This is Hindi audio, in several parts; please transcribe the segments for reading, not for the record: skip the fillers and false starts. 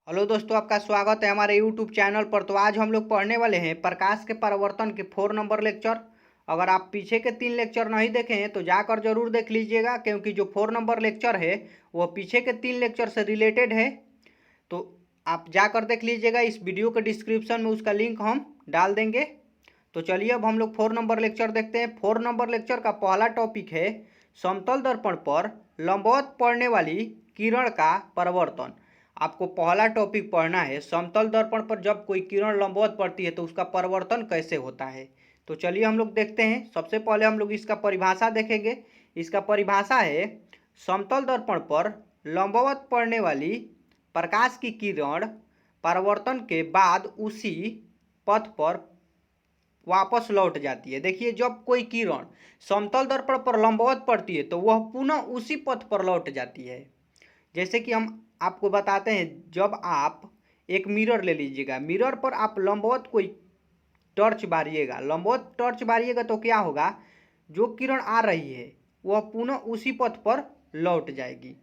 हेलो दोस्तों, आपका स्वागत है हमारे यूट्यूब चैनल पर। तो आज हम लोग पढ़ने वाले हैं प्रकाश के परावर्तन के 4 नंबर लेक्चर। अगर आप पीछे के 3 लेक्चर नहीं देखे हैं तो जाकर जरूर देख लीजिएगा, क्योंकि जो 4 नंबर लेक्चर है वो पीछे के 3 लेक्चर से रिलेटेड है। तो आप जाकर देख लीजिएगा, इस वीडियो के डिस्क्रिप्शन में उसका लिंक हम डाल देंगे। तो चलिए अब हम लोग 4 नंबर लेक्चर देखते हैं। 4 नंबर लेक्चर का पहला टॉपिक है समतल दर्पण पर लंबवत पड़ने वाली किरण का परावर्तन। आपको पहला टॉपिक पढ़ना है, समतल दर्पण पर जब कोई किरण लंबवत पड़ती है तो उसका परावर्तन कैसे होता है। तो चलिए हम लोग देखते हैं। सबसे पहले हम लोग इसका परिभाषा देखेंगे। इसका परिभाषा है, समतल दर्पण पर लंबवत पड़ने वाली प्रकाश की किरण परावर्तन के बाद उसी पथ पर वापस लौट जाती है। देखिए, जब कोई किरण समतल दर्पण पर लंबवत पड़ती है तो वह पुनः उसी पथ पर लौट जाती है। जैसे कि हम आपको बताते हैं, जब आप एक मिरर ले लीजिएगा, मिरर पर आप लंबवत कोई टॉर्च बारिएगा, लंबवत टॉर्च बारिएगा तो क्या होगा, जो किरण आ रही है वह पुनः उसी पथ पर लौट जाएगी।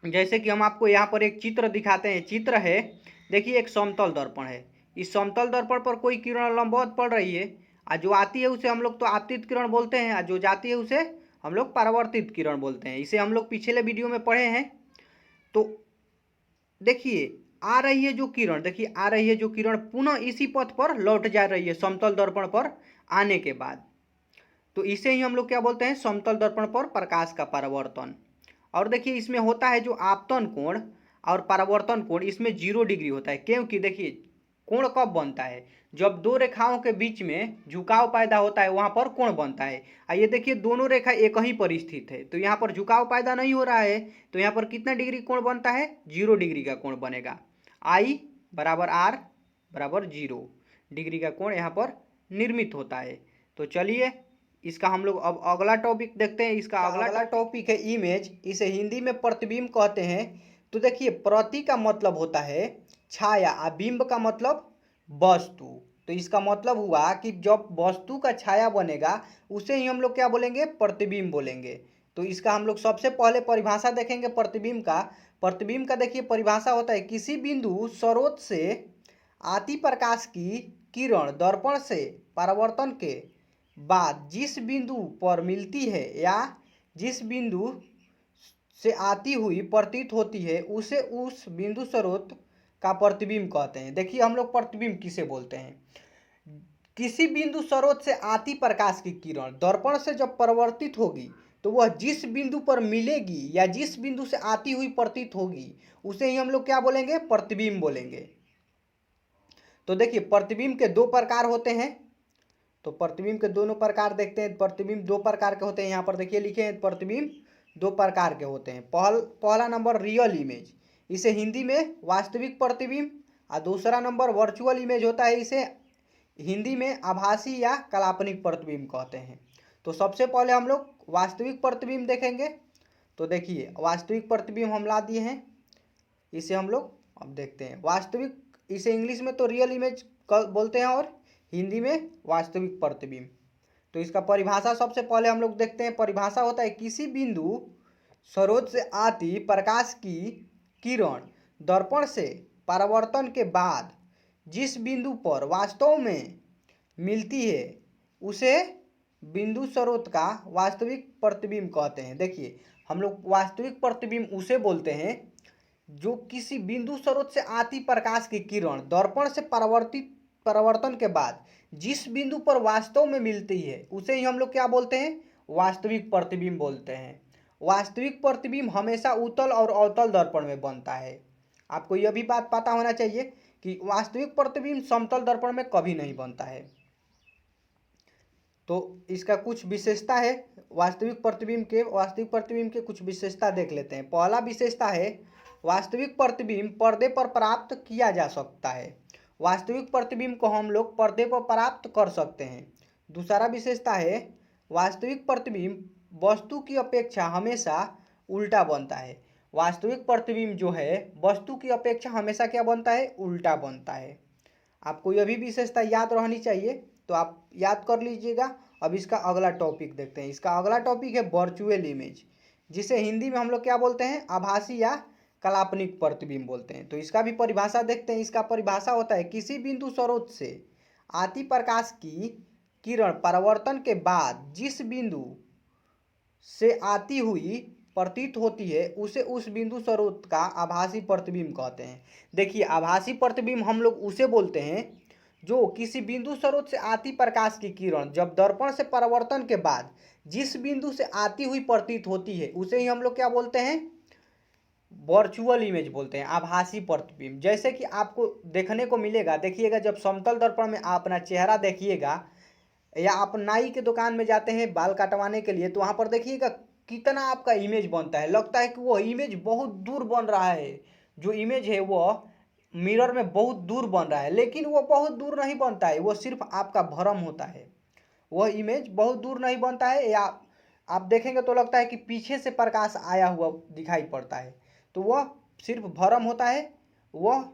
जैसे कि हम आपको यहाँ पर एक चित्र दिखाते हैं। चित्र है, देखिए, एक समतल दर्पण है। इस समतल दर्पण पर कोई किरण लंबवत पड़ रही है, और जो आती है उसे हम लोग तो आपतित किरण बोलते हैं, और जो जाती है उसे हम लोग परावर्तित किरण बोलते हैं। इसे हम लोग पिछले वीडियो में पढ़े हैं। तो देखिए, आ रही है जो किरण, देखिए आ रही है जो किरण पुनः इसी पथ पर लौट जा रही है समतल दर्पण पर आने के बाद। तो इसे ही हम लोग क्या बोलते हैं, समतल दर्पण पर प्रकाश का परावर्तन। और देखिए, इसमें होता है जो आपतन कोण और परावर्तन कोण, इसमें 0 डिग्री होता है। क्योंकि देखिए, कोण कब बनता है, जब दो रेखाओं के बीच में झुकाव पैदा होता है, वहां पर कोण बनता है। ये देखिए, दोनों रेखा एक ही पर स्थित है, तो यहाँ पर झुकाव पैदा नहीं हो रहा है, तो यहाँ पर कितना डिग्री कोण बनता है, 0 डिग्री का कोण बनेगा। आई बराबर आर बराबर 0 डिग्री का कोण यहाँ पर निर्मित होता है। तो चलिए, इसका हम लोग अब अगला टॉपिक देखते हैं। इसका अगला टॉपिक है इमेज। इसे हिंदी में प्रतिबिंब कहते हैं। तो देखिए, प्रति का मतलब होता है छाया, और बिंब का मतलब वस्तु। तो इसका मतलब हुआ कि जब वस्तु का छाया बनेगा उसे ही हम लोग क्या बोलेंगे, प्रतिबिंब बोलेंगे। तो इसका हम लोग सबसे पहले परिभाषा देखेंगे प्रतिबिंब का। प्रतिबिंब का देखिए परिभाषा होता है, किसी बिंदु स्रोत से आती प्रकाश की किरण दर्पण से परावर्तन के बाद जिस बिंदु पर मिलती है या जिस बिंदु से आती हुई प्रतीत होती है उसे उस बिंदु स्रोत का प्रतिबिंब कहते हैं। देखिए, हम लोग प्रतिबिंब किसे बोलते हैं, किसी बिंदु स्रोत से आती प्रकाश की किरण दर्पण से जब परावर्तित होगी तो वह जिस बिंदु पर मिलेगी या जिस बिंदु से आती हुई प्रतीत होगी उसे ही हम लोग क्या बोलेंगे, प्रतिबिंब बोलेंगे। तो देखिए, प्रतिबिंब के 2 प्रकार होते हैं। तो प्रतिबिंब के दोनों प्रकार देखते हैं। प्रतिबिंब 2 प्रकार के होते हैं, यहाँ पर देखिए लिखे हैं, प्रतिबिंब 2 प्रकार के होते हैं। पहला नंबर रियल इमेज, इसे हिंदी में वास्तविक प्रतिबिंब, और दूसरा नंबर वर्चुअल इमेज होता है, इसे हिंदी में आभासी या काल्पनिक प्रतिबिंब कहते हैं। तो सबसे पहले हम लोग वास्तविक प्रतिबिंब देखेंगे। तो देखिए, वास्तविक प्रतिबिंब हम ला दिए हैं, इसे हम लोग अब देखते हैं। वास्तविक, इसे इंग्लिश में तो रियल इमेज बोलते हैं और हिंदी में वास्तविक प्रतिबिंब। तो इसका परिभाषा सबसे पहले हम लोग देखते हैं। परिभाषा होता है, किसी बिंदु स्रोत से आती प्रकाश की किरण दर्पण से परावर्तन के बाद जिस बिंदु पर वास्तव में मिलती है उसे बिंदु स्रोत का वास्तविक प्रतिबिंब कहते हैं। देखिए, हम लोग वास्तविक प्रतिबिंब उसे बोलते हैं जो किसी बिंदु स्रोत से आती प्रकाश की किरण दर्पण से परावर्तन के बाद जिस बिंदु पर वास्तव में मिलती है उसे ही हम लोग क्या बोलते हैं, वास्तविक प्रतिबिंब बोलते हैं। वास्तविक प्रतिबिंब हमेशा उत्तल और अवतल दर्पण में बनता है। आपको यह भी बात पता होना चाहिए कि वास्तविक प्रतिबिंब समतल दर्पण में कभी नहीं बनता है। तो इसका कुछ विशेषता है, वास्तविक प्रतिबिंब के कुछ विशेषता देख लेते हैं। पहला विशेषता है, वास्तविक प्रतिबिंब पर्दे पर प्राप्त किया जा सकता है। वास्तविक प्रतिबिंब को हम लोग पर्दे पर प्राप्त कर सकते हैं। दूसरा विशेषता है, वास्तविक प्रतिबिंब वस्तु की अपेक्षा हमेशा उल्टा बनता है। वास्तविक प्रतिबिंब जो है वस्तु की अपेक्षा हमेशा क्या बनता है, उल्टा बनता है। आपको यह भी विशेषता याद रहनी चाहिए, तो आप याद कर लीजिएगा। अब इसका अगला टॉपिक देखते हैं। इसका अगला टॉपिक है वर्चुअल इमेज, जिसे हिंदी में हम लोग क्या बोलते हैं, आभासी या काल्पनिक प्रतिबिंब बोलते हैं। तो इसका भी परिभाषा देखते हैं। इसका परिभाषा होता है किसी बिंदु स्रोत से आती प्रकाश की किरण परावर्तन के बाद जिस बिंदु से आती हुई प्रतीत होती है उसे उस बिंदु स्रोत का आभासी प्रतिबिंब कहते हैं। देखिए, आभासी प्रतिबिंब हम लोग उसे बोलते हैं जो किसी बिंदु स्रोत से आती प्रकाश की किरण जब दर्पण से परावर्तन के बाद जिस बिंदु से आती हुई प्रतीत होती है उसे ही हम लोग क्या बोलते हैं, वर्चुअल इमेज बोलते हैं, आभासी प्रतिबिंब। जैसे कि आपको देखने को मिलेगा, देखिएगा जब समतल दर्पण में आप अपना चेहरा देखिएगा या आप नाई के दुकान में जाते हैं बाल कटवाने के लिए, तो वहाँ पर देखिएगा कितना आपका इमेज बनता है। लगता है कि वो इमेज बहुत दूर बन रहा है, जो इमेज है वो मिरर में बहुत दूर बन रहा है, लेकिन वो बहुत दूर नहीं बनता है, वो सिर्फ आपका भ्रम होता है। वह इमेज बहुत दूर नहीं बनता है, या आप देखेंगे तो लगता है कि पीछे से प्रकाश आया हुआ दिखाई पड़ता है, तो वह सिर्फ भ्रम होता है। वह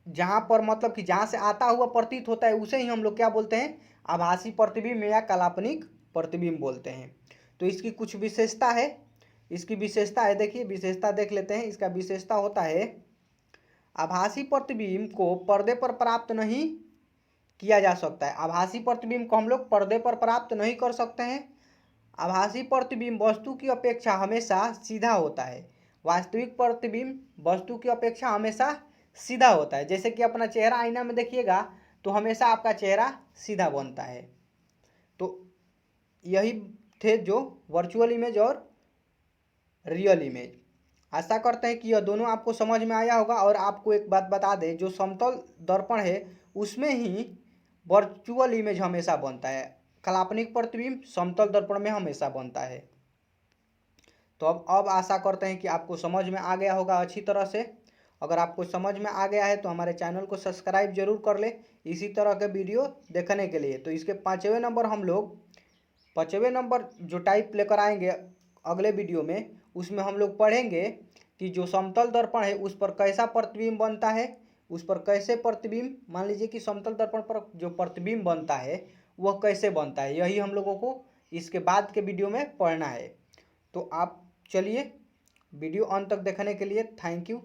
जहाँ पर मतलब कि जहाँ से आता हुआ प्रतीत होता है उसे ही हम लोग क्या बोलते हैं, आभासी प्रतिबिंब या काल्पनिक प्रतिबिंब बोलते हैं। तो इसकी कुछ विशेषता है। इसकी विशेषता है, देखिए विशेषता देख लेते हैं। इसका विशेषता होता है आभासी प्रतिबिंब को पर्दे पर प्राप्त नहीं किया जा सकता है। आभासी प्रतिबिंब को हम लोग पर्दे पर प्राप्त नहीं कर सकते हैं। आभासी प्रतिबिंब वस्तु की अपेक्षा हमेशा सीधा होता है। वास्तविक प्रतिबिंब वस्तु की अपेक्षा हमेशा सीधा होता है। जैसे कि अपना चेहरा आईना में देखिएगा तो हमेशा आपका चेहरा सीधा बनता है। तो यही थे जो वर्चुअल इमेज और रियल इमेज। आशा करते हैं कि यह दोनों आपको समझ में आया होगा। और आपको एक बात बता दें, जो समतल दर्पण है उसमें ही वर्चुअल इमेज हमेशा बनता है, काल्पनिक प्रतिबिंब समतल दर्पण में हमेशा बनता है। तो अब आशा करते हैं कि आपको समझ में आ गया होगा अच्छी तरह से। अगर आपको समझ में आ गया है तो हमारे चैनल को सब्सक्राइब जरूर कर ले इसी तरह के वीडियो देखने के लिए। तो इसके 5वें नंबर हम लोग 5वें नंबर जो टाइप लेकर आएंगे अगले वीडियो में, उसमें हम लोग पढ़ेंगे कि जो समतल दर्पण है उस पर कैसा प्रतिबिंब बनता है, उस पर कैसे प्रतिबिंब, मान लीजिए कि समतल दर्पण पर जो प्रतिबिंब बनता है वह कैसे बनता है, यही हम लोगों को इसके बाद के वीडियो में पढ़ना है। तो आप चलिए, वीडियो अंत तक देखने के लिए थैंक यू।